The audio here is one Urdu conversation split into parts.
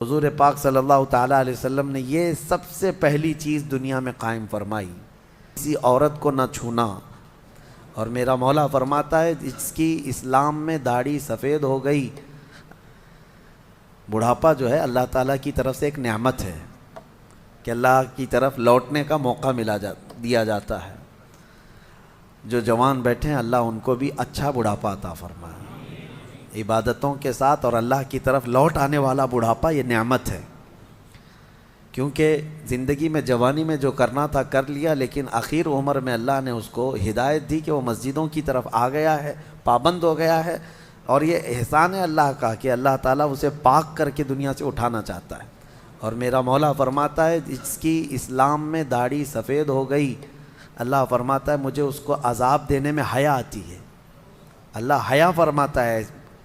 حضور پاک صلی اللہ تعالیٰ علیہ وسلم نے یہ سب سے پہلی چیز دنیا میں قائم فرمائی، کسی عورت کو نہ چھونا۔ اور میرا مولا فرماتا ہے جس کی اسلام میں داڑھی سفید ہو گئی، بڑھاپا جو ہے اللہ تعالیٰ کی طرف سے ایک نعمت ہے کہ اللہ کی طرف لوٹنے کا موقع دیا جاتا ہے۔ جو جوان بیٹھے ہیں اللہ ان کو بھی اچھا بڑھاپا عطا فرمائے، عبادتوں کے ساتھ اور اللہ کی طرف لوٹ آنے والا بڑھاپا یہ نعمت ہے۔ کیونکہ زندگی میں جوانی میں جو کرنا تھا کر لیا، لیکن آخر عمر میں اللہ نے اس کو ہدایت دی کہ وہ مسجدوں کی طرف آ گیا ہے، پابند ہو گیا ہے، اور یہ احسان ہے اللہ کا کہ اللہ تعالیٰ اسے پاک کر کے دنیا سے اٹھانا چاہتا ہے۔ اور میرا مولا فرماتا ہے جس کی اسلام میں داڑھی سفید ہو گئی، اللہ فرماتا ہے مجھے اس کو عذاب دینے میں حیا آتی ہے۔ اللہ حیا فرماتا ہے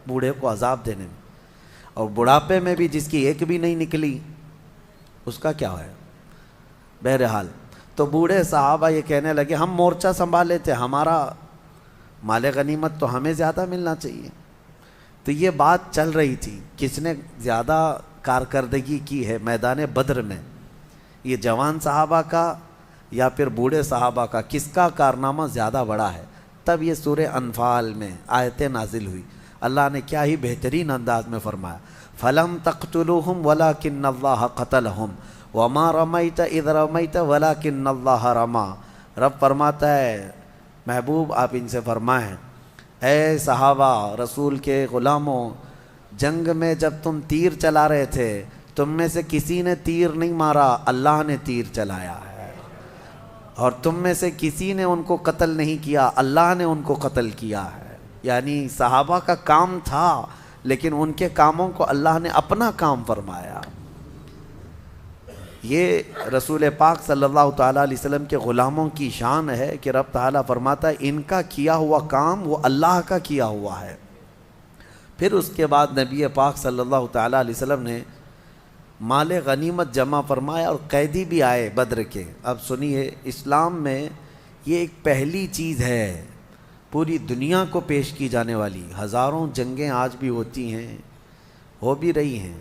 بوڑھے کو عذاب دینے میں، اور بڑھاپے میں بھی جس کی ایک بھی نہیں نکلی اس کا کیا ہے؟ بہرحال تو بوڑھے صحابہ یہ کہنے لگے ہم مورچہ سنبھالے تھے، ہمارا مال غنیمت تو ہمیں زیادہ ملنا چاہیے۔ تو یہ بات چل رہی تھی کس نے زیادہ کارکردگی کی ہے میدان بدر میں، یہ جوان صحابہ کا یا پھر بوڑھے صحابہ کا، کس کا کارنامہ زیادہ بڑا ہے؟ تب یہ سورہ انفال میں آیتیں نازل ہوئی۔ اللہ نے کیا ہی بہترین انداز میں فرمایا، فَلَمْ تَقْتُلُوهُمْ وَلَكِنَّ اللَّهَ قَتَلَهُمْ وَمَا رَمَيْتَ إِذْ رَمَيْتَ وَلَكِنَّ اللَّهَ رَمَى۔ رب فرماتا ہے محبوب آپ ان سے فرمائیں اے صحابہ رسول کے غلاموں، جنگ میں جب تم تیر چلا رہے تھے تم میں سے کسی نے تیر نہیں مارا، اللہ نے تیر چلایا ہے، اور تم میں سے کسی نے ان کو قتل نہیں کیا، اللہ نے ان کو قتل کیا ہے۔ یعنی صحابہ کا کام تھا لیکن ان کے کاموں کو اللہ نے اپنا کام فرمایا۔ یہ رسول پاک صلی اللہ تعالیٰ علیہ وسلم کے غلاموں کی شان ہے کہ رب تعالیٰ فرماتا ہے ان کا کیا ہوا کام وہ اللہ کا کیا ہوا ہے۔ پھر اس کے بعد نبی پاک صلی اللہ تعالیٰ علیہ وسلم نے مال غنیمت جمع فرمایا اور قیدی بھی آئے بدر کے۔ اب سنیے، اسلام میں یہ ایک پہلی چیز ہے پوری دنیا کو پیش کی جانے والی۔ ہزاروں جنگیں آج بھی ہوتی ہیں، ہو بھی رہی ہیں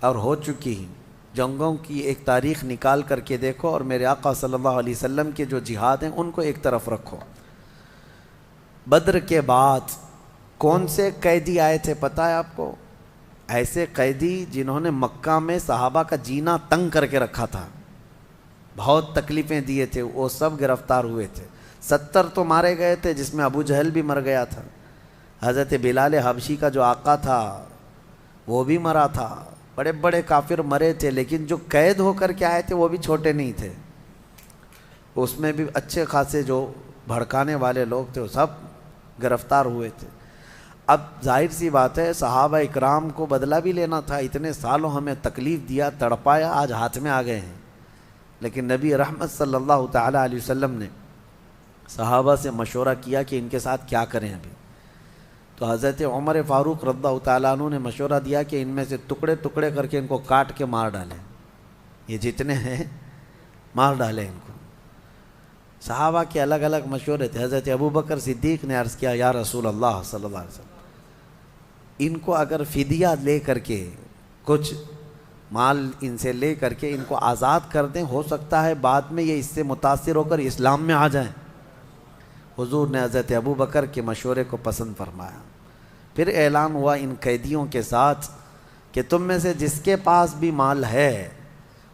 اور ہو چکی ہیں۔ جنگوں کی ایک تاریخ نکال کر کے دیکھو اور میرے آقا صلی اللہ علیہ وسلم کے جو جہاد ہیں ان کو ایک طرف رکھو۔ بدر کے بعد کون سے قیدی آئے تھے پتہ ہے آپ کو؟ ایسے قیدی جنہوں نے مکہ میں صحابہ کا جینا تنگ کر کے رکھا تھا، بہت تکلیفیں دیے تھے، وہ سب گرفتار ہوئے تھے۔ 70 تو مارے گئے تھے جس میں ابو جہل بھی مر گیا تھا، حضرت بلال حبشی کا جو آقا تھا وہ بھی مرا تھا، بڑے بڑے کافر مرے تھے، لیکن جو قید ہو کر کے آئے تھے وہ بھی چھوٹے نہیں تھے، اس میں بھی اچھے خاصے جو بھڑکانے والے لوگ تھے وہ سب گرفتار ہوئے تھے۔ اب ظاہر سی بات ہے صحابہ اکرام کو بدلہ بھی لینا تھا، اتنے سالوں ہمیں تکلیف دیا، تڑپایا، آج ہاتھ میں آ گئے ہیں۔ لیکن نبی رحمت صلی اللہ تعالیٰ علیہ وسلم نے صحابہ سے مشورہ کیا کہ ان کے ساتھ کیا کریں ابھی۔ تو حضرت عمر فاروق رضی اللہ تعالیٰ عنہ نے مشورہ دیا کہ ان میں سے ٹکڑے ٹکڑے کر کے ان کو کاٹ کے مار ڈالیں، یہ جتنے ہیں مار ڈالیں ان کو۔ صحابہ کے الگ الگ مشورے تھے۔ حضرت ابوبکر صدیق نے عرض کیا یا رسول اللہ صلی اللہ علیہ وسلم، ان کو اگر فدیہ لے کر کے کچھ مال ان سے لے کر کے ان کو آزاد کر دیں، ہو سکتا ہے بعد میں یہ اس سے متاثر ہو کر اسلام میں آ جائیں۔ حضور نے حضرت ابوبکر کے مشورے کو پسند فرمایا۔ پھر اعلان ہوا ان قیدیوں کے ساتھ کہ تم میں سے جس کے پاس بھی مال ہے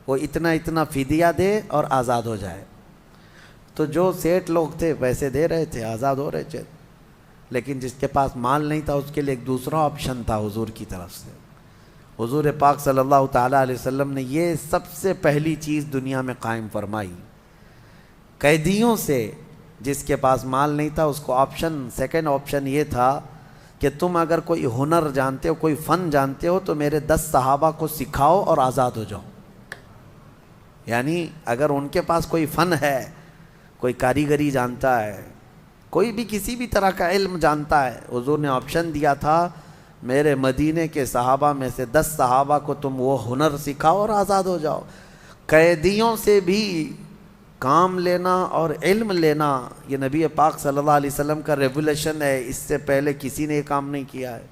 وہ اتنا اتنا فدیہ دے اور آزاد ہو جائے۔ تو جو سیٹ لوگ تھے پیسے دے رہے تھے، آزاد ہو رہے تھے، لیکن جس کے پاس مال نہیں تھا اس کے لیے ایک دوسرا آپشن تھا حضور کی طرف سے۔ حضور پاک صلی اللہ تعالیٰ علیہ وسلم نے یہ سب سے پہلی چیز دنیا میں قائم فرمائی۔ قیدیوں سے جس کے پاس مال نہیں تھا اس کو سیکنڈ آپشن یہ تھا کہ تم اگر کوئی ہنر جانتے ہو، کوئی فن جانتے ہو تو میرے 10 صحابہ کو سکھاؤ اور آزاد ہو جاؤ۔ یعنی اگر ان کے پاس کوئی فن ہے، کوئی کاریگری جانتا ہے، کوئی بھی کسی بھی طرح کا علم جانتا ہے، حضور نے آپشن دیا تھا میرے مدینے کے صحابہ میں سے 10 صحابہ کو تم وہ ہنر سکھاؤ اور آزاد ہو جاؤ۔ قیدیوں سے بھی کام لینا اور علم لینا یہ نبی پاک صلی اللہ علیہ وسلم کا ریولیوشن ہے، اس سے پہلے کسی نے یہ کام نہیں کیا ہے۔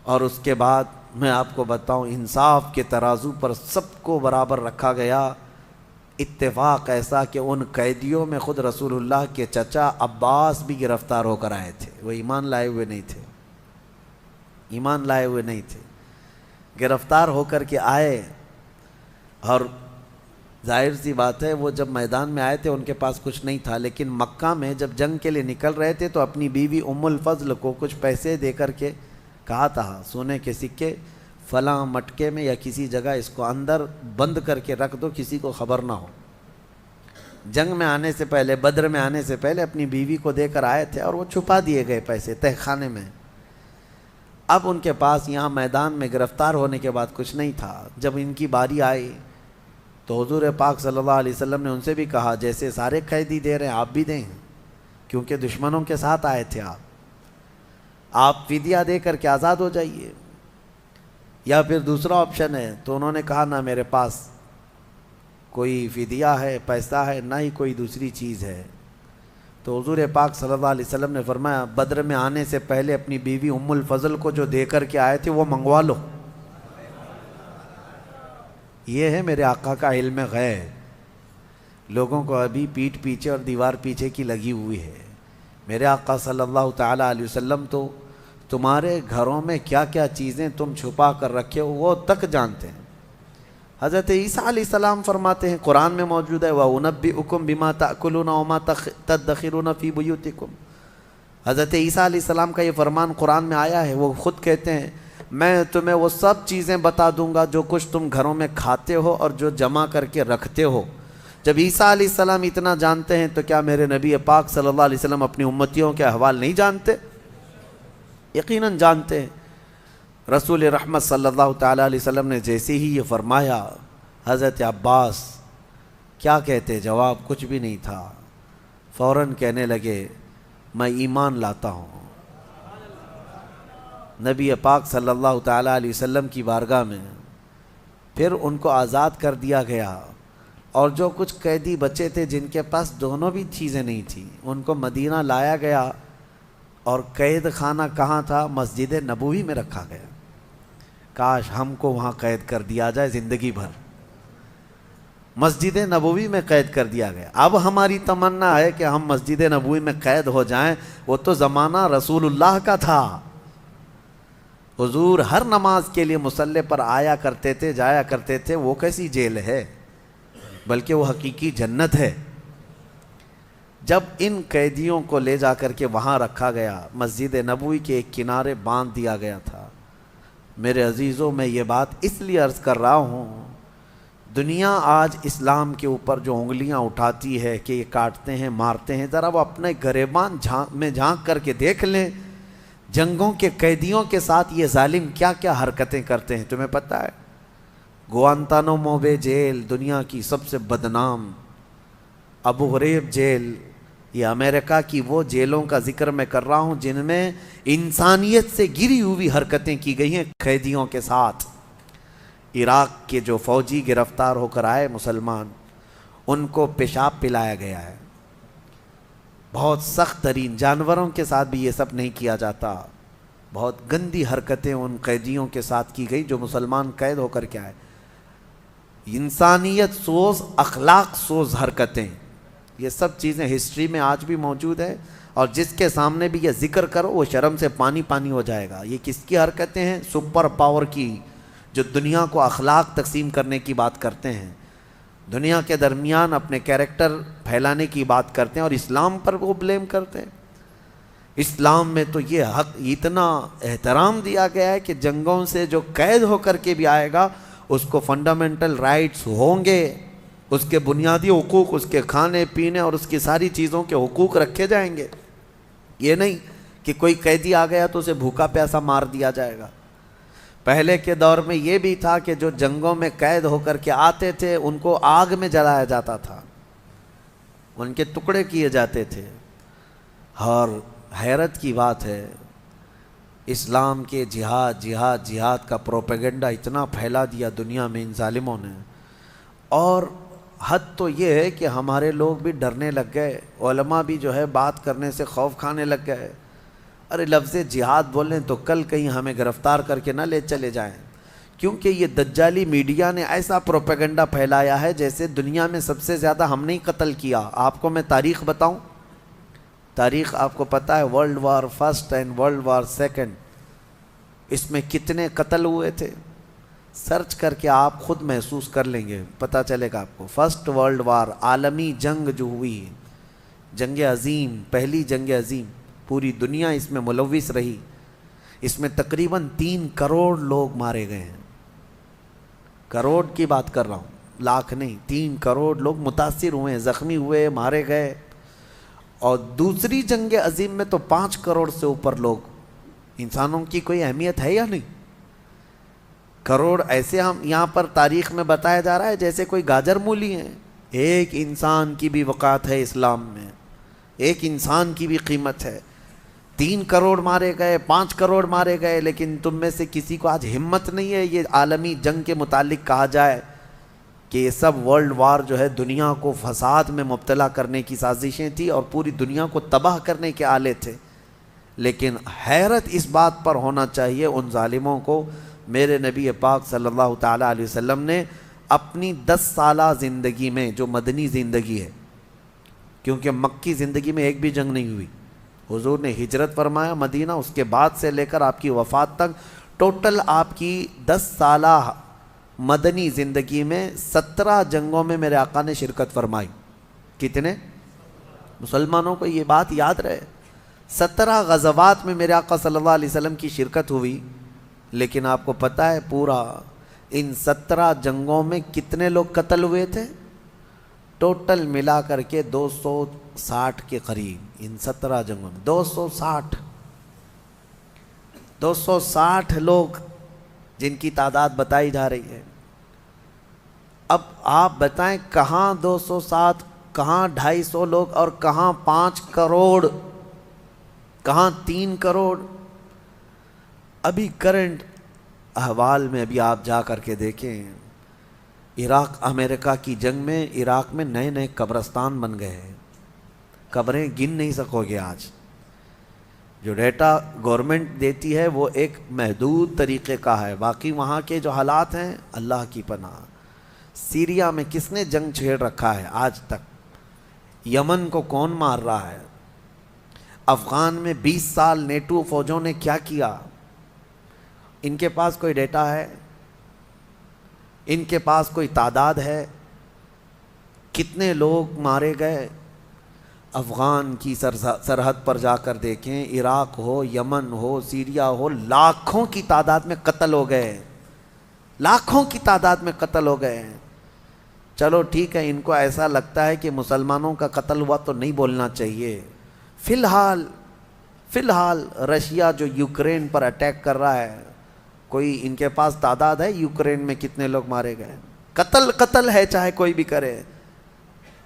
اور اس کے بعد میں آپ کو بتاؤں انصاف کے ترازو پر سب کو برابر رکھا گیا. اتفاق ایسا کہ ان قیدیوں میں خود رسول اللہ کے چچا عباس بھی گرفتار ہو کر آئے تھے. وہ ایمان لائے ہوئے نہیں تھے. گرفتار ہو کر کے آئے اور ظاہر سی بات ہے وہ جب میدان میں آئے تھے ان کے پاس کچھ نہیں تھا، لیکن مکہ میں جب جنگ کے لیے نکل رہے تھے تو اپنی بیوی ام الفضل کو کچھ پیسے دے کر کے کہا تھا سونے کے سکے فلاں مٹکے میں یا کسی جگہ اس کو اندر بند کر کے رکھ دو، کسی کو خبر نہ ہو. جنگ میں آنے سے پہلے، بدر میں آنے سے پہلے اپنی بیوی کو دے کر آئے تھے اور وہ چھپا دیے گئے پیسے تہہ خانے میں. اب ان کے پاس یہاں میدان میں گرفتار ہونے کے بعد کچھ نہیں تھا. جب ان کی باری آئی تو حضور پاک صلی اللہ علیہ وسلم نے ان سے بھی کہا جیسے سارے قیدی دے رہے ہیں آپ بھی دیں، کیونکہ دشمنوں کے ساتھ آئے تھے آپ فدیہ دے کر کے آزاد ہو جائیے. یا پھر دوسرا آپشن ہے. تو انہوں نے کہا نہ میرے پاس کوئی فدیہ ہے، پیسہ ہے، نہ ہی کوئی دوسری چیز ہے. تو حضور پاک صلی اللہ علیہ وسلم نے فرمایا بدر میں آنے سے پہلے اپنی بیوی ام الفضل کو جو دے کر کے آئے تھے وہ منگوا لو. یہ ہے میرے آقا کا علم غیب. لوگوں کو ابھی پیٹھ پیچھے اور دیوار پیچھے کی لگی ہوئی ہے. میرے آقا صلی اللہ تعالیٰ علیہ وسلم تو تمہارے گھروں میں کیا کیا چیزیں تم چھپا کر رکھے ہو وہ تک جانتے ہیں. حضرت عیسیٰ علیہ السلام فرماتے ہیں قرآن میں موجود ہے وَأُنَبِّئُكُم بِمَا تَأْكُلُونَ وَمَا تَدَّخِرُونَ فِي بُيُوتِكُمْ. حضرت عیسیٰ علیہ السلام کا یہ فرمان قرآن میں آیا ہے. وہ خود کہتے ہیں میں تمہیں وہ سب چیزیں بتا دوں گا جو کچھ تم گھروں میں کھاتے ہو اور جو جمع کر کے رکھتے ہو. جب عیسیٰ علیہ السلام اتنا جانتے ہیں تو کیا میرے نبی پاک صلی اللہ علیہ وسلم اپنی امتیوں کے احوال نہیں جانتے؟ یقیناً جانتے ہیں. رسول رحمت صلی اللہ تعالیٰ علیہ وسلم نے جیسے ہی یہ فرمایا حضرت عباس کیا کہتے؟ جواب کچھ بھی نہیں تھا. فوراً کہنے لگے میں ایمان لاتا ہوں. نبی پاک صلی اللہ تعالیٰ علیہ وسلم کی بارگاہ میں پھر ان کو آزاد کر دیا گیا اور جو کچھ قیدی بچے تھے جن کے پاس دونوں بھی چیزیں نہیں تھیں ان کو مدینہ لایا گیا. اور قید خانہ کہاں تھا؟ مسجد نبوی میں رکھا گیا. کاش ہم کو وہاں قید کر دیا جائے زندگی بھر. مسجد نبوی میں قید کر دیا گیا. اب ہماری تمنا ہے کہ ہم مسجد نبوی میں قید ہو جائیں. وہ تو زمانہ رسول اللہ کا تھا. حضور ہر نماز کے لیے مصلی پر آیا کرتے تھے، جایا کرتے تھے. وہ کیسی جیل ہے، بلکہ وہ حقیقی جنت ہے. جب ان قیدیوں کو لے جا کر کے وہاں رکھا گیا مسجد نبوی کے ایک کنارے باندھ دیا گیا تھا. میرے عزیزوں میں یہ بات اس لیے عرض کر رہا ہوں دنیا آج اسلام کے اوپر جو انگلیاں اٹھاتی ہے کہ یہ کاٹتے ہیں مارتے ہیں، ذرا وہ اپنے گریبان میں جھانک کر کے دیکھ لیں جنگوں کے قیدیوں کے ساتھ یہ ظالم کیا کیا حرکتیں کرتے ہیں. تمہیں پتہ ہے گوانتانامو بے جیل دنیا کی سب سے بدنام، ابو غریب جیل، یہ امریکہ کی وہ جیلوں کا ذکر میں کر رہا ہوں جن میں انسانیت سے گری ہوئی حرکتیں کی گئی ہیں قیدیوں کے ساتھ. عراق کے جو فوجی گرفتار ہو کر آئے مسلمان ان کو پیشاب پلایا گیا ہے. بہت سخت ترین، جانوروں کے ساتھ بھی یہ سب نہیں کیا جاتا. بہت گندی حرکتیں ان قیدیوں کے ساتھ کی گئی جو مسلمان قید ہو کر کے آئے. انسانیت سوز، اخلاق سوز حرکتیں، یہ سب چیزیں ہسٹری میں آج بھی موجود ہے. اور جس کے سامنے بھی یہ ذکر کرو وہ شرم سے پانی پانی ہو جائے گا. یہ کس کی حرکتیں ہیں؟ سپر پاور کی، جو دنیا کو اخلاق تقسیم کرنے کی بات کرتے ہیں، دنیا کے درمیان اپنے کیریکٹر پھیلانے کی بات کرتے ہیں اور اسلام پر وہ بلیم کرتے ہیں. اسلام میں تو یہ حق اتنا احترام دیا گیا ہے کہ جنگوں سے جو قید ہو کر کے بھی آئے گا اس کو فنڈامنٹل رائٹس ہوں گے، اس کے بنیادی حقوق، اس کے کھانے پینے اور اس کی ساری چیزوں کے حقوق رکھے جائیں گے. یہ نہیں کہ کوئی قیدی آ گیا تو اسے بھوکا پیاسا مار دیا جائے گا. پہلے کے دور میں یہ بھی تھا کہ جو جنگوں میں قید ہو کر کے آتے تھے ان کو آگ میں جلایا جاتا تھا، ان کے ٹکڑے کیے جاتے تھے. اور حیرت کی بات ہے اسلام کے جہاد جہاد جہاد کا پروپیگنڈا اتنا پھیلا دیا دنیا میں ان ظالموں نے. اور حد تو یہ ہے کہ ہمارے لوگ بھی ڈرنے لگ گئے، علماء بھی جو ہے بات کرنے سے خوف کھانے لگ گئے. ارے لفظ جہاد بولیں تو کل کہیں ہمیں گرفتار کر کے نہ لے چلے جائیں، کیونکہ یہ دجالی میڈیا نے ایسا پروپیگنڈا پھیلایا ہے جیسے دنیا میں سب سے زیادہ ہم نے قتل کیا۔ آپ کو میں تاریخ بتاؤں، تاریخ آپ کو پتہ ہے، world war first and world war second, اس میں کتنے قتل ہوئے تھے؟ سرچ کر کے آپ خود محسوس کر لیں گے، پتہ چلے گا آپ کو۔ فرسٹ ورلڈ وار، عالمی جنگ جو ہوئی، جنگ عظیم، پہلی جنگ عظیم، پوری دنیا اس میں ملوث رہی، اس میں تقریباً 3 کروڑ لوگ مارے گئے ہیں، کروڑ کی بات کر رہا ہوں، لاکھ نہیں، 3 کروڑ لوگ متاثر ہوئے، زخمی ہوئے، مارے گئے۔ اور دوسری جنگ عظیم میں تو 5 کروڑ سے اوپر لوگ، انسانوں کی کوئی اہمیت ہے یا نہیں؟ کروڑ ایسے ہم یہاں پر تاریخ میں بتایا جا رہا ہے جیسے کوئی گاجر مولی ہیں۔ ایک انسان کی بھی وقعت ہے اسلام میں، ایک انسان کی بھی قیمت ہے۔ 3 کروڑ مارے گئے، 5 کروڑ مارے گئے، لیکن تم میں سے کسی کو آج ہمت نہیں ہے یہ عالمی جنگ کے متعلق کہا جائے کہ یہ سب ورلڈ وار جو ہے دنیا کو فساد میں مبتلا کرنے کی سازشیں تھیں اور پوری دنیا کو تباہ کرنے کے آلے تھے۔ لیکن حیرت اس بات پر ہونا چاہیے ان ظالموں کو، میرے نبی پاک صلی اللہ تعالیٰ علیہ وسلم نے اپنی 10 سالہ زندگی میں، جو مدنی زندگی ہے، کیونکہ مکی زندگی میں ایک بھی جنگ نہیں ہوئی، حضور نے ہجرت فرمایا مدینہ، اس کے بعد سے لے کر آپ کی وفات تک ٹوٹل آپ کی 10 سالہ مدنی زندگی میں 17 جنگوں میں میرے آقا نے شرکت فرمائی۔ کتنے؟ مسلمانوں کو یہ بات یاد رہے، 17 غزوات میں میرے آقا صلی اللہ علیہ وسلم کی شرکت ہوئی، لیکن آپ کو پتہ ہے پورا ان 17 جنگوں میں کتنے لوگ قتل ہوئے تھے؟ ٹوٹل ملا کر کے 260 کے قریب، ان 17 جنگوں میں 260 لوگ جن کی تعداد بتائی جا رہی ہے۔ اب آپ بتائیں کہاں 260، کہاں 250 لوگ، اور کہاں 5 کروڑ، کہاں 3 کروڑ؟ ابھی کرنٹ احوال میں ابھی آپ جا کر کے دیکھیں، عراق امریکہ کی جنگ میں عراق میں نئے نئے قبرستان بن گئے ہیں، قبریں گن نہیں سکو گے آج۔ جو ڈیٹا گورنمنٹ دیتی ہے وہ ایک محدود طریقے کا ہے، باقی وہاں کے جو حالات ہیں اللہ کی پناہ۔ سیریا میں کس نے جنگ چھیڑ رکھا ہے آج تک؟ یمن کو کون مار رہا ہے؟ افغان میں 20 سال نیٹو فوجوں نے کیا کیا؟ ان کے پاس کوئی ڈیٹا ہے؟ ان کے پاس کوئی تعداد ہے؟ کتنے لوگ مارے گئے؟ افغان کی سرحد پر جا کر دیکھیں، عراق ہو، یمن ہو، سیریا ہو، لاکھوں کی تعداد میں قتل ہو گئے، لاکھوں کی تعداد میں قتل ہو گئے ہیں۔ چلو ٹھیک ہے، ان کو ایسا لگتا ہے کہ مسلمانوں کا قتل ہوا تو نہیں بولنا چاہیے۔ فی الحال رشیا جو یوکرین پر اٹیک کر رہا ہے، کوئی ان کے پاس تعداد ہے یوکرین میں کتنے لوگ مارے گئے؟ قتل ہے، چاہے کوئی بھی کرے۔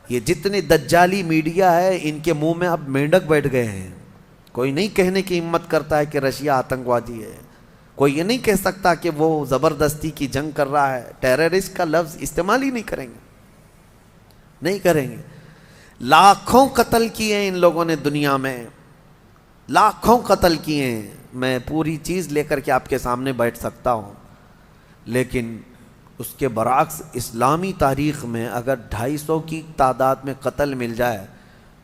یہ جتنی دجالی میڈیا ہے ان کے منہ میں اب مینڈک بیٹھ گئے ہیں، کوئی نہیں کہنے کی ہمت کرتا ہے کہ رشیا آتنکوادی ہے، کوئی یہ نہیں کہہ سکتا کہ وہ زبردستی کی جنگ کر رہا ہے، ٹیررسٹ کا لفظ استعمال ہی نہیں کریں گے۔ لاکھوں قتل کیے ان لوگوں نے دنیا میں، لاکھوں قتل کیے ہیں۔ میں پوری چیز لے کر کے آپ کے سامنے بیٹھ سکتا ہوں، لیکن اس کے برعکس اسلامی تاریخ میں اگر 250 کی تعداد میں قتل مل جائے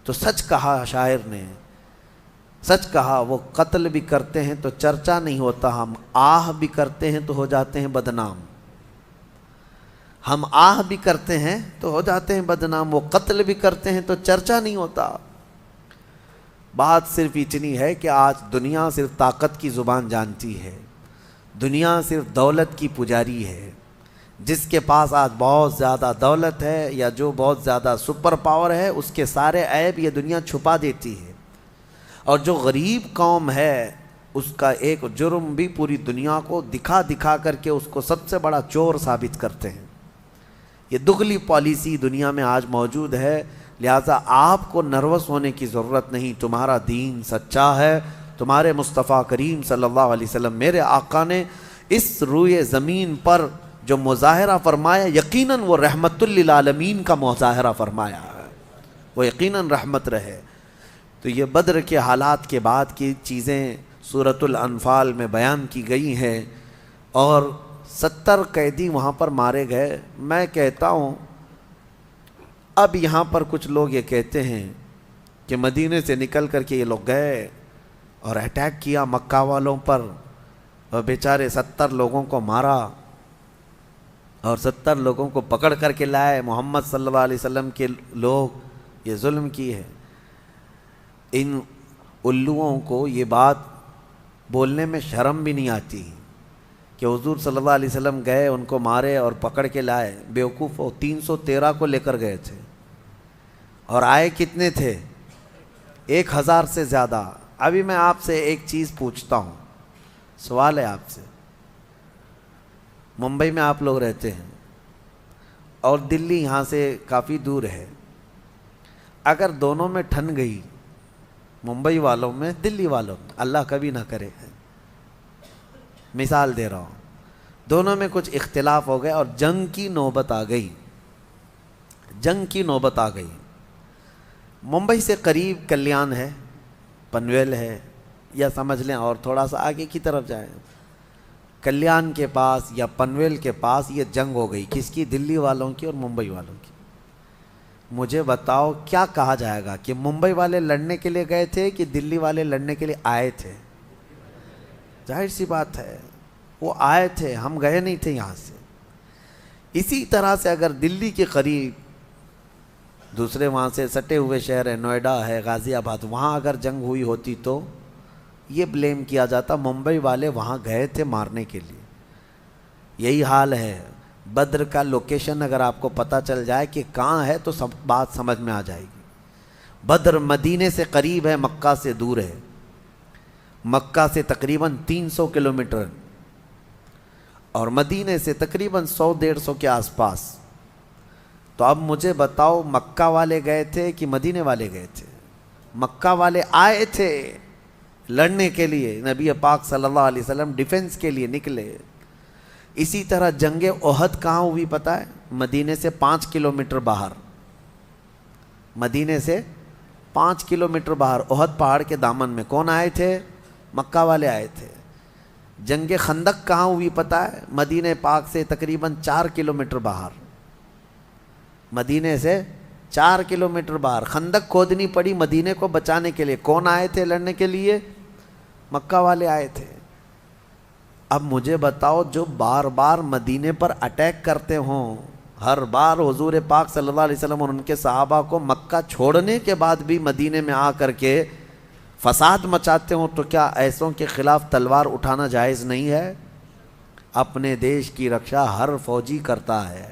تو سچ کہا شاعر نے، سچ کہا، وہ قتل بھی کرتے ہیں تو چرچا نہیں ہوتا، ہم آہ بھی کرتے ہیں تو ہو جاتے ہیں بدنام۔ ہم آہ بھی کرتے ہیں تو ہو جاتے ہیں بدنام، وہ قتل بھی کرتے ہیں تو چرچا نہیں ہوتا۔ بات صرف اتنی ہے کہ آج دنیا صرف طاقت کی زبان جانتی ہے، دنیا صرف دولت کی پجاری ہے۔ جس کے پاس آج بہت زیادہ دولت ہے یا جو بہت زیادہ سپر پاور ہے، اس کے سارے عیب یہ دنیا چھپا دیتی ہے، اور جو غریب قوم ہے اس کا ایک جرم بھی پوری دنیا کو دکھا کر کے اس کو سب سے بڑا چور ثابت کرتے ہیں۔ یہ دگلی پالیسی دنیا میں آج موجود ہے، لہٰذا آپ کو نروس ہونے کی ضرورت نہیں، تمہارا دین سچا ہے، تمہارے مصطفیٰ کریم صلی اللہ علیہ وسلم میرے آقا نے اس روئے زمین پر جو مظاہرہ فرمایا، یقیناً وہ رحمت للعالمین کا مظاہرہ فرمایا ہے، وہ یقیناً رحمت رہے۔ تو یہ بدر کے حالات کے بعد کی چیزیں سورۃ الانفال میں بیان کی گئی ہیں، اور 70 قیدی وہاں پر مارے گئے۔ میں کہتا ہوں اب یہاں پر کچھ لوگ یہ کہتے ہیں کہ مدینے سے نکل کر کے یہ لوگ گئے اور اٹیک کیا مکہ والوں پر، اور بیچارے 70 لوگوں کو مارا اور 70 لوگوں کو پکڑ کر کے لائے۔ محمد صلی اللہ علیہ وسلم کے لوگ یہ ظلم کی ہے۔ ان الوؤں کو یہ بات بولنے میں شرم بھی نہیں آتی کہ حضور صلی اللہ علیہ وسلم گئے، ان کو مارے اور پکڑ کے لائے۔ بیوقوف ہو، 313 کو لے کر گئے تھے اور آئے کتنے تھے؟ 1000 سے زیادہ۔ ابھی میں آپ سے ایک چیز پوچھتا ہوں، سوال ہے آپ سے۔ ممبئی میں آپ لوگ رہتے ہیں اور دلی یہاں سے کافی دور ہے، اگر دونوں میں ٹھن گئی، ممبئی والوں میں دلی والوں میں، اللہ کبھی نہ کرے، مثال دے رہا ہوں، دونوں میں کچھ اختلاف ہو گئے اور جنگ کی نوبت آ گئی، جنگ کی نوبت آ گئی۔ ممبئی سے قریب کلیان ہے، پنویل ہے، یا سمجھ لیں اور تھوڑا سا آگے کی طرف جائیں، کلیان کے پاس یا پنویل کے پاس یہ جنگ ہو گئی۔ کس کی؟ دلی والوں کی اور ممبئی والوں کی۔ مجھے بتاؤ کیا کہا جائے گا کہ ممبئی والے لڑنے کے لیے گئے تھے کہ دلی والے لڑنے کے لیے آئے تھے؟ ظاہر سی بات ہے وہ آئے تھے، ہم گئے نہیں تھے یہاں سے۔ اسی طرح سے اگر دلی کے قریب دوسرے وہاں سے سٹے ہوئے شہر ہے، نوئیڈا ہے، غازی آباد، وہاں اگر جنگ ہوئی ہوتی تو یہ بلیم کیا جاتا ممبئی والے وہاں گئے تھے مارنے کے لیے۔ یہی حال ہے، بدر کا لوکیشن اگر آپ کو پتہ چل جائے کہ کہاں ہے تو سب بات سمجھ میں آ جائے گی۔ بدر مدینے سے قریب ہے، مکہ سے دور ہے، مکہ سے تقریباً 300 کلومیٹر اور مدینے سے تقریباً 100-150 کے آس پاس۔ تو اب مجھے بتاؤ مکہ والے گئے تھے کہ مدینے والے گئے تھے؟ مکہ والے آئے تھے لڑنے کے لیے، نبی پاک صلی اللہ علیہ وسلم ڈیفنس کے لیے نکلے۔ اسی طرح جنگ احد کہاں ہوئی پتہ ہے؟ مدینے سے 5 کلومیٹر باہر، مدینے سے 5 کلومیٹر باہر احد پہاڑ کے دامن میں۔ کون آئے تھے؟ مکہ والے آئے تھے۔ جنگ خندق کہاں ہوئی پتہ ہے؟ مدینہ پاک سے تقریباً 4 کلومیٹر باہر، مدینے سے 4 کلومیٹر باہر خندق کھودنی پڑی مدینے کو بچانے کے لیے۔ کون آئے تھے لڑنے کے لیے؟ مکہ والے آئے تھے۔ اب مجھے بتاؤ جو بار بار مدینے پر اٹیک کرتے ہوں، ہر بار حضور پاک صلی اللہ علیہ وسلم اور ان کے صحابہ کو مکہ چھوڑنے کے بعد بھی مدینے میں آ کر کے فساد مچاتے ہوں، تو کیا ایسوں کے خلاف تلوار اٹھانا جائز نہیں ہے؟ اپنے دیش کی رکشا ہر فوجی کرتا ہے،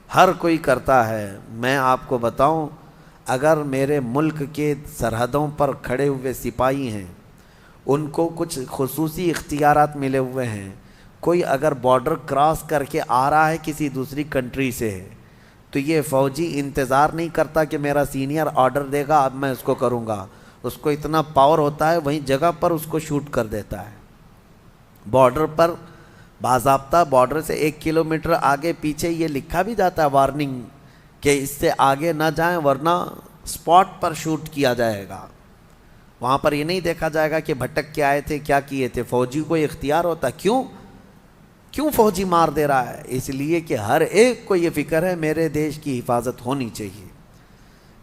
ہر کوئی کرتا ہے۔ میں آپ کو بتاؤں، اگر میرے ملک کے سرحدوں پر کھڑے ہوئے سپاہی ہیں، ان کو کچھ خصوصی اختیارات ملے ہوئے ہیں، کوئی اگر بارڈر کراس کر کے آ رہا ہے کسی دوسری کنٹری سے، تو یہ فوجی انتظار نہیں کرتا کہ میرا سینئر آرڈر دے گا اب میں اس کو کروں گا۔ اس کو اتنا پاور ہوتا ہے، وہیں جگہ پر اس کو شوٹ کر دیتا ہے۔ بارڈر پر باضابطہ بارڈر سے 1 کلومیٹر آگے پیچھے یہ لکھا بھی جاتا ہے وارننگ کہ اس سے آگے نہ جائیں ورنہ سپاٹ پر شوٹ کیا جائے گا۔ وہاں پر یہ نہیں دیکھا جائے گا کہ بھٹک کے آئے تھے، کیا کیے تھے۔ فوجی کو اختیار ہوتا ہے۔ کیوں فوجی مار دے رہا ہے؟ اس لیے کہ ہر ایک کو یہ فکر ہے میرے دیش کی حفاظت ہونی چاہیے،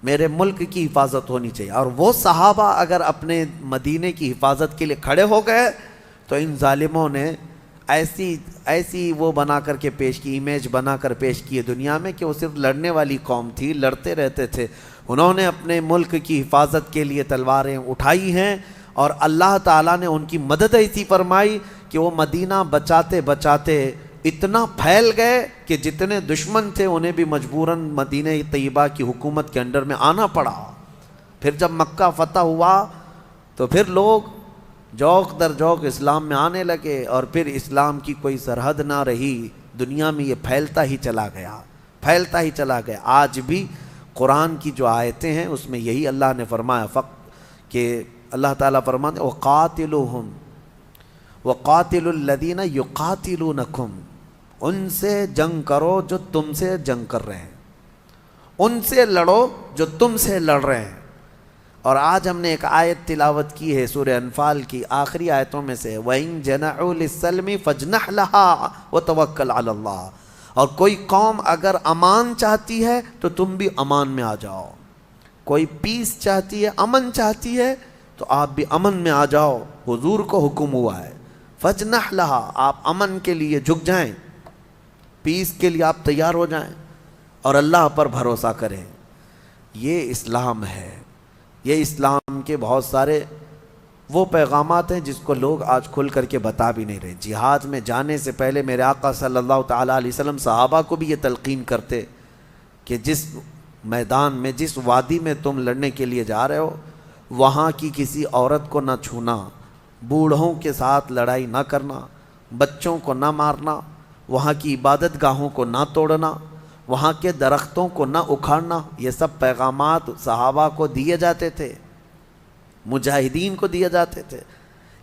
میرے ملک کی حفاظت ہونی چاہیے۔ اور وہ صحابہ اگر اپنے مدینے کی حفاظت کے لیے کھڑے ہو گئے تو ان ظالموں نے ایسی وہ بنا کر کے پیش کی، امیج بنا کر پیش کی دنیا میں کہ وہ صرف لڑنے والی قوم تھی، لڑتے رہتے تھے۔ انہوں نے اپنے ملک کی حفاظت کے لیے تلواریں اٹھائی ہیں، اور اللہ تعالیٰ نے ان کی مدد ایسی فرمائی کہ وہ مدینہ بچاتے بچاتے اتنا پھیل گئے کہ جتنے دشمن تھے انہیں بھی مجبوراً مدینہ طیبہ کی حکومت کے انڈر میں آنا پڑا۔ پھر جب مکہ فتح ہوا تو پھر لوگ جوق در جوق اسلام میں آنے لگے، اور پھر اسلام کی کوئی سرحد نہ رہی، دنیا میں یہ پھیلتا ہی چلا گیا، پھیلتا ہی چلا گیا۔ آج بھی قرآن کی جو آیتیں ہیں اس میں یہی اللہ نے فرمایا کہ اللہ تعالیٰ فرماتے وَقَاتِلُوهُمْ وَقَاتِلُوا الَّذِينَ يُقَاتِلُونَكُمْ، ان سے جنگ کرو جو تم سے جنگ کر رہے ہیں، ان سے لڑو جو تم سے لڑ رہے ہیں۔ اور آج ہم نے ایک آیت تلاوت کی ہے سورہ انفال کی آخری آیتوں میں سے، وَإِن جَنَحُوا لِلسَّلْمِ فَاجْنَحْ لَهَا وَتَوَكَّلْ عَلَى اللَّهِ، اور کوئی قوم اگر امان چاہتی ہے تو تم بھی امان میں آ جاؤ، کوئی پیس چاہتی ہے، امن چاہتی ہے تو آپ بھی امن میں آ جاؤ، حضور کو حکم ہوا ہے فَاجْنَحْ لَهَا، آپ امن کے لیے جھک جائیں، پیس کے لیے آپ تیار ہو جائیں اور اللہ پر بھروسہ کریں۔ یہ اسلام ہے۔ یہ اسلام کے بہت سارے وہ پیغامات ہیں جس کو لوگ آج کھل کر کے بتا بھی نہیں رہے۔ جہاد میں جانے سے پہلے میرے آقا صلی اللہ تعالیٰ علیہ وسلم صحابہ کو بھی یہ تلقین کرتے کہ جس میدان میں، جس وادی میں تم لڑنے کے لیے جا رہے ہو، وہاں کی کسی عورت کو نہ چھونا، بوڑھوں کے ساتھ لڑائی نہ کرنا، بچوں کو نہ مارنا، وہاں کی عبادت گاہوں کو نہ توڑنا، وہاں کے درختوں کو نہ اکھاڑنا۔ یہ سب پیغامات صحابہ کو دیے جاتے تھے، مجاہدین کو دیے جاتے تھے۔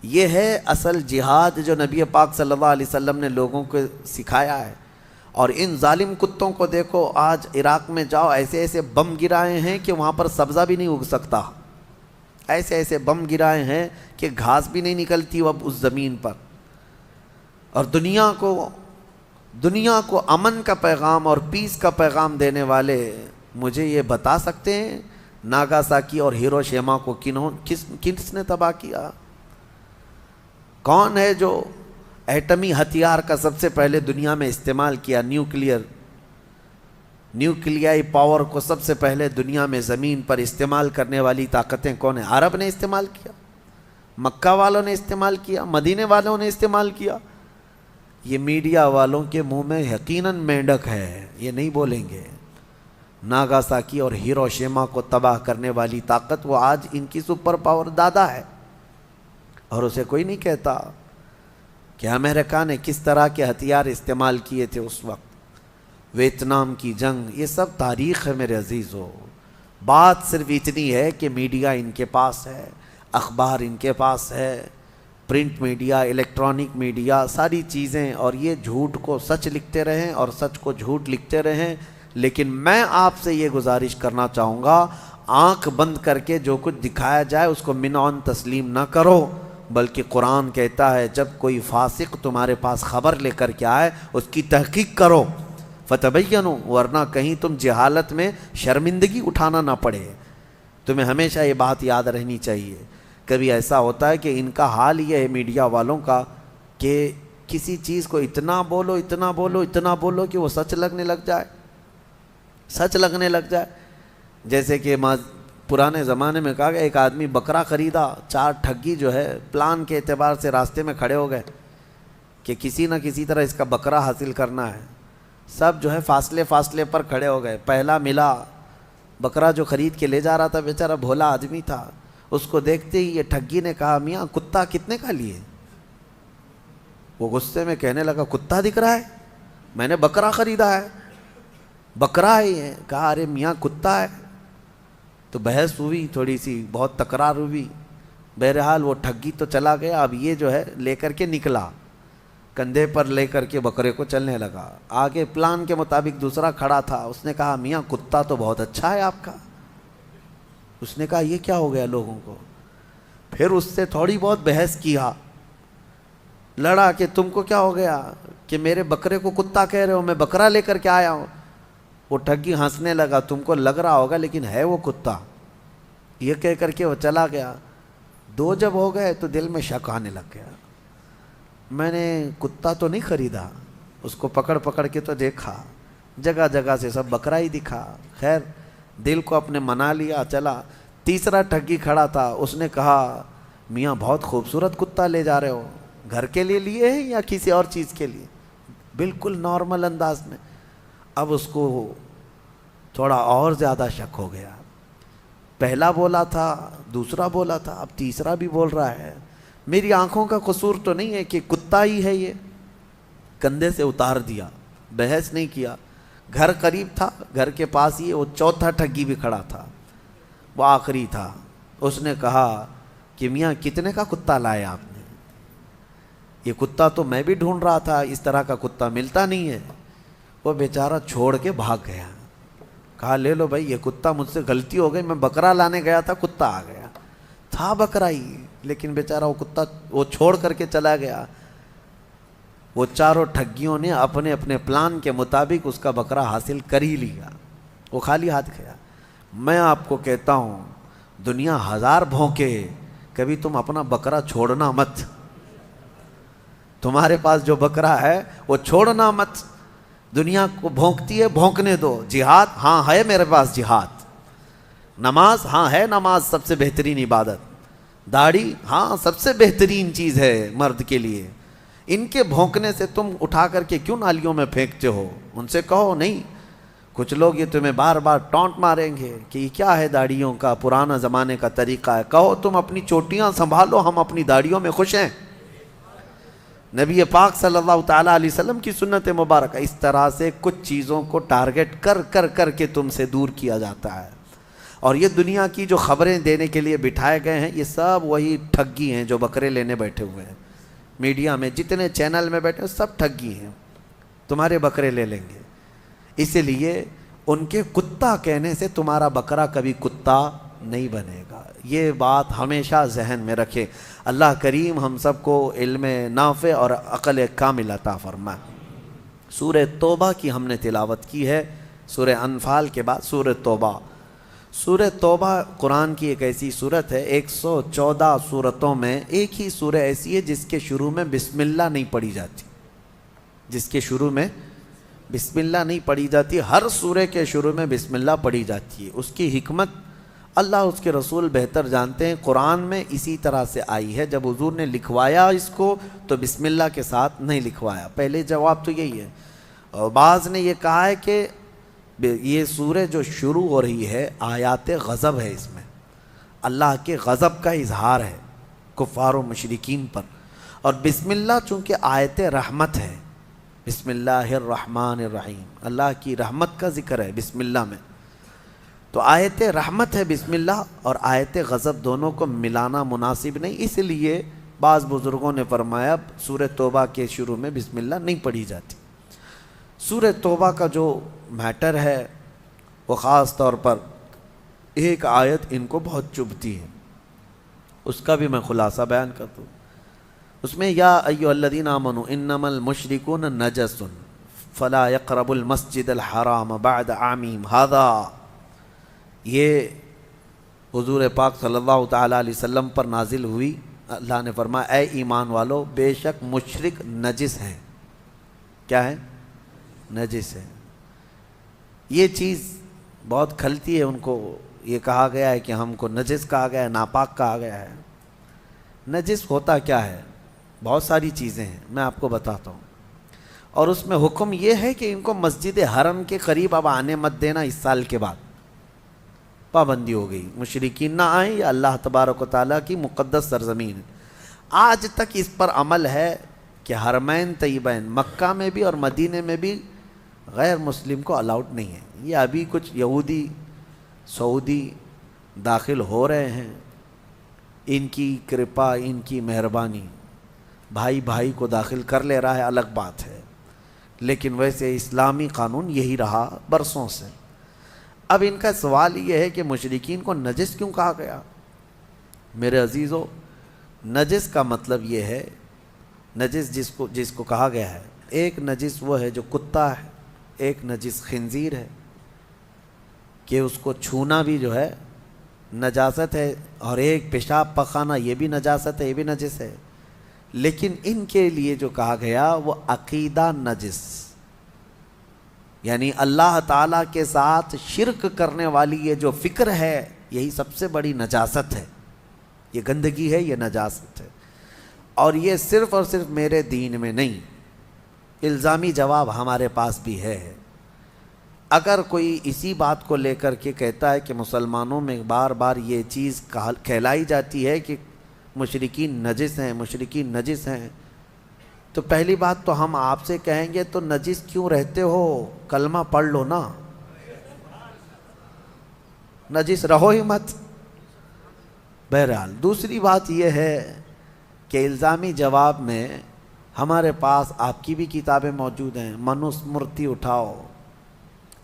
یہ ہے اصل جہاد جو نبی پاک صلی اللہ علیہ وسلم نے لوگوں کو سکھایا ہے۔ اور ان ظالم کتوں کو دیکھو، آج عراق میں جاؤ، ایسے ایسے بم گرائے ہیں کہ وہاں پر سبزہ بھی نہیں اگ سکتا، ایسے ایسے بم گرائے ہیں کہ گھاس بھی نہیں نکلتی اب اس زمین پر۔ اور دنیا کو امن کا پیغام اور پیس کا پیغام دینے والے مجھے یہ بتا سکتے ہیں ناگاساکی اور ہیروشیما کو کس نے تباہ کیا؟ کون ہے جو ایٹمی ہتھیار کا سب سے پہلے دنیا میں استعمال کیا؟ نیوکلیائی پاور کو سب سے پہلے دنیا میں زمین پر استعمال کرنے والی طاقتیں کون ہیں؟ عرب نے استعمال کیا، مکہ والوں نے استعمال کیا، مدینے والوں نے استعمال کیا۔ یہ میڈیا والوں کے منہ میں یقیناً مینڈک ہے، یہ نہیں بولیں گے۔ ناگاساکی اور ہیروشیما کو تباہ کرنے والی طاقت وہ آج ان کی سپر پاور دادا ہے، اور اسے کوئی نہیں کہتا کہ امریکہ نے کس طرح کے ہتھیار استعمال کیے تھے اس وقت۔ ویتنام کی جنگ، یہ سب تاریخ ہے میرے عزیزو۔ بات صرف اتنی ہے کہ میڈیا ان کے پاس ہے، اخبار ان کے پاس ہے، پرنٹ میڈیا، الیکٹرانک میڈیا، ساری چیزیں، اور یہ جھوٹ کو سچ لکھتے رہیں اور سچ کو جھوٹ لکھتے رہیں۔ لیکن میں آپ سے یہ گزارش کرنا چاہوں گا، آنکھ بند کر کے جو کچھ دکھایا جائے اس کو منعن تسلیم نہ کرو، بلکہ قرآن کہتا ہے جب کوئی فاسق تمہارے پاس خبر لے کر کے آئے اس کی تحقیق کرو، فتبینوا، ورنہ کہیں تم جہالت میں شرمندگی اٹھانا نہ پڑے۔ تمہیں ہمیشہ یہ بات یاد رہنی چاہیے۔ کبھی ایسا ہوتا ہے کہ ان کا حال یہ ہے میڈیا والوں کا کہ کسی چیز کو اتنا بولو اتنا بولو اتنا بولو کہ وہ سچ لگنے لگ جائے۔ جیسے کہ پرانے زمانے میں کہا گیا ایک آدمی بکرا خریدا، 4 ٹھگی جو ہے پلان کے اعتبار سے راستے میں کھڑے ہو گئے کہ کسی نہ کسی طرح اس کا بکرا حاصل کرنا ہے۔ سب جو ہے فاصلے پر کھڑے ہو گئے۔ پہلا ملا بکرا جو خرید کے لے جا رہا تھا، بیچارہ بھولا آدمی تھا، اس کو دیکھتے ہی یہ ٹھگی نے کہا میاں کتا کتنے کا لیے؟ وہ غصے میں کہنے لگا کتا دکھ رہا ہے، میں نے بکرا خریدا ہے، بکرا ہے یہ۔ کہا ارے میاں کتا ہے۔ تو بحث ہوئی تھوڑی سی، بہت تکرار ہوئی، بہرحال وہ ٹھگی تو چلا گیا۔ اب یہ جو ہے لے کر کے نکلا، کندھے پر لے کر کے بکرے کو چلنے لگا۔ آگے پلان کے مطابق دوسرا کھڑا تھا، اس نے کہا میاں کتا تو بہت اچھا ہے آپ کا۔ اس نے کہا یہ کیا ہو گیا لوگوں کو؟ پھر اس سے تھوڑی بہت بحث کیا، لڑا کہ تم کو کیا ہو گیا کہ میرے بکرے کو کتا کہہ رہے ہو، میں بکرا لے کر کے آیا ہوں۔ وہ ٹھگی ہنسنے لگا، تم کو لگ رہا ہوگا لیکن ہے وہ کتا، یہ کہہ کر کے وہ چلا گیا۔ 2 جب ہو گئے تو دل میں شک آنے لگ گیا، میں نے کتا تو نہیں خریدا۔ اس کو پکڑ کے تو دیکھا، جگہ جگہ سے سب بکرا ہی دکھا۔ خیر دل کو اپنے منا لیا، چلا۔ تیسرا ٹھگی کھڑا تھا، اس نے کہا میاں بہت خوبصورت کتا لے جا رہے ہو، گھر کے لیے لیے ہیں یا کسی اور چیز کے لیے؟ بالکل نارمل انداز میں۔ اب اس کو تھوڑا اور زیادہ شک ہو گیا، پہلا بولا تھا، دوسرا بولا تھا، اب تیسرا بھی بول رہا ہے، میری آنکھوں کا قصور تو نہیں ہے کہ کتا ہی ہے یہ؟ کندھے سے اتار دیا، بحث نہیں کیا۔ گھر قریب تھا، گھر کے پاس ہی وہ چوتھا ٹھگی بھی کھڑا تھا، وہ آخری تھا۔ اس نے کہا کہ میاں کتنے کا کتا لائے آپ نے؟ یہ کتا تو میں بھی ڈھونڈ رہا تھا، اس طرح کا کتا ملتا نہیں ہے۔ وہ بیچارہ چھوڑ کے بھاگ گیا، کہا لے لو بھائی، یہ کتا مجھ سے غلطی ہو گئی، میں بکرا لانے گیا تھا، کتا آ گیا تھا بکرا ہی، لیکن بیچارہ وہ کتا وہ چھوڑ کر کے چلا گیا۔ وہ چاروں ٹھگیوں نے اپنے اپنے پلان کے مطابق اس کا بکرا حاصل کر ہی لیا، وہ خالی ہاتھ گیا۔ میں آپ کو کہتا ہوں دنیا 1000 بھونکے، کبھی تم اپنا بکرا چھوڑنا مت۔ تمہارے پاس جو بکرا ہے وہ چھوڑنا مت۔ دنیا کو بھونکتی ہے، بھونکنے دو۔ جہاد، ہاں ہے میرے پاس جہاد۔ نماز، ہاں ہے نماز سب سے بہترین عبادت۔ داڑھی، ہاں سب سے بہترین چیز ہے مرد کے لیے۔ ان کے بھونکنے سے تم اٹھا کر کے کیوں نالیوں میں پھینکتے ہو؟ ان سے کہو نہیں۔ کچھ لوگ یہ تمہیں بار بار ٹونٹ ماریں گے کہ یہ کیا ہے داڑھیوں کا، پرانا زمانے کا طریقہ ہے۔ کہو تم اپنی چوٹیاں سنبھالو، ہم اپنی داڑھیوں میں خوش ہیں۔ نبی پاک صلی اللہ تعالیٰ علیہ وسلم کی سنت مبارکہ، اس طرح سے کچھ چیزوں کو ٹارگٹ کر کے تم سے دور کیا جاتا ہے۔ اور یہ دنیا کی جو خبریں دینے کے لیے بٹھائے گئے ہیں، یہ سب وہی ٹھگی ہیں جو بکرے لینے بیٹھے ہوئے ہیں۔ میڈیا میں جتنے چینل میں بیٹھے ہیں سب ٹھگی ہیں، تمہارے بکرے لے لیں گے۔ اسی لیے ان کے کتا کہنے سے تمہارا بکرا کبھی کتا نہیں بنے گا، یہ بات ہمیشہ ذہن میں رکھے۔ اللہ کریم ہم سب کو علم نافع اور عقل کامل عطا فرمائے۔ سورہ توبہ کی ہم نے تلاوت کی ہے، سورہ انفال کے بعد سورہ توبہ۔ سورہ توبہ قرآن کی ایک ایسی صورت ہے، 114 صورتوں میں ایک ہی سورہ ایسی ہے جس کے شروع میں بسم اللہ نہیں پڑھی جاتی، جس کے شروع میں بسم اللہ نہیں پڑھی جاتی۔ ہر سورہ کے شروع میں بسم اللہ پڑھی جاتی ہے۔ اس کی حکمت اللہ اس کے رسول بہتر جانتے ہیں۔ قرآن میں اسی طرح سے آئی ہے، جب حضور نے لکھوایا اس کو تو بسم اللہ کے ساتھ نہیں لکھوایا۔ پہلے جواب تو یہی ہے۔ اور بعض نے یہ کہا ہے کہ یہ سورہ جو شروع ہو رہی ہے آیات غضب ہے، اس میں اللہ کے غضب کا اظہار ہے کفار و مشرکین پر۔ اور بسم اللہ چونکہ آیت رحمت ہے، بسم اللہ الرحمن الرحیم، اللہ کی رحمت کا ذکر ہے بسم اللہ میں، تو آیت رحمت ہے بسم اللہ، اور آیت غضب دونوں کو ملانا مناسب نہیں، اس لیے بعض بزرگوں نے فرمایا سورہ توبہ کے شروع میں بسم اللہ نہیں پڑھی جاتی۔ سورہ توبہ کا جو میٹر ہے وہ خاص طور پر ایک آیت ان کو بہت چبھتی ہے، اس کا بھی میں خلاصہ بیان کرتا ہوں۔ اس میں یا ایھا الذین آمنوا انما المشرکون نجس فلا یقربوا المسجد الحرام بعد عامہم ھذا، یہ حضور پاک صلی اللہ تعالیٰ علیہ وسلم پر نازل ہوئی۔ اللہ نے فرمایا اے ایمان والو، بے شک مشرک نجس ہیں۔ کیا ہے؟ نجس ہے۔ یہ چیز بہت کھلتی ہے ان کو، یہ کہا گیا ہے کہ ہم کو نجس کہا گیا ہے، ناپاک کہا گیا ہے۔ نجس ہوتا کیا ہے؟ بہت ساری چیزیں ہیں، میں آپ کو بتاتا ہوں۔ اور اس میں حکم یہ ہے کہ ان کو مسجد حرم کے قریب اب آنے مت دینا، اس سال کے بعد پابندی ہو گئی، مشرکین نہ آئیں، یا اللہ تبارک و تعالیٰ کی مقدس سرزمین ہے۔ آج تک اس پر عمل ہے کہ حرمین طیبین مکہ میں بھی اور مدینے میں بھی غیر مسلم کو الاؤڈ نہیں ہے۔ یہ ابھی کچھ یہودی سعودی داخل ہو رہے ہیں، ان کی کرپا، ان کی مہربانی، بھائی بھائی کو داخل کر لے رہا ہے، الگ بات ہے، لیکن ویسے اسلامی قانون یہی رہا برسوں سے۔ اب ان کا سوال یہ ہے کہ مشرکین کو نجس کیوں کہا گیا؟ میرے عزیزو، نجس کا مطلب یہ ہے، نجس جس کو کہا گیا ہے، ایک نجس وہ ہے جو کتا ہے، ایک نجس خنزیر ہے، کہ اس کو چھونا بھی جو ہے نجاست ہے، اور ایک پیشاب پخانا یہ بھی نجاست ہے، یہ بھی نجس ہے۔ لیکن ان کے لیے جو کہا گیا وہ عقیدہ نجس، یعنی اللہ تعالیٰ کے ساتھ شرک کرنے والی یہ جو فکر ہے، یہی سب سے بڑی نجاست ہے، یہ گندگی ہے، یہ نجاست ہے۔ اور یہ صرف اور صرف میرے دین میں نہیں، الزامی جواب ہمارے پاس بھی ہے۔ اگر کوئی اسی بات کو لے کر کے کہتا ہے کہ مسلمانوں میں بار بار یہ چیز کہلائی جاتی ہے کہ مشرکین نجس ہیں، مشرکین نجس ہیں، تو پہلی بات تو ہم آپ سے کہیں گے تو نجس کیوں رہتے ہو؟ کلمہ پڑھ لو نا، نجس رہو ہی مت۔ بہرحال دوسری بات یہ ہے کہ الزامی جواب میں ہمارے پاس آپ کی بھی کتابیں موجود ہیں، منو اسمرتی اٹھاؤ،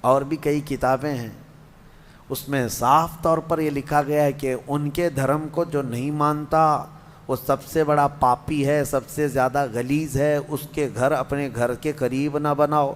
اور بھی کئی کتابیں ہیں، اس میں صاف طور پر یہ لکھا گیا ہے کہ ان کے دھرم کو جو نہیں مانتا وہ سب سے بڑا پاپی ہے، سب سے زیادہ غلیظ ہے، اس کے گھر اپنے گھر کے قریب نہ بناؤ۔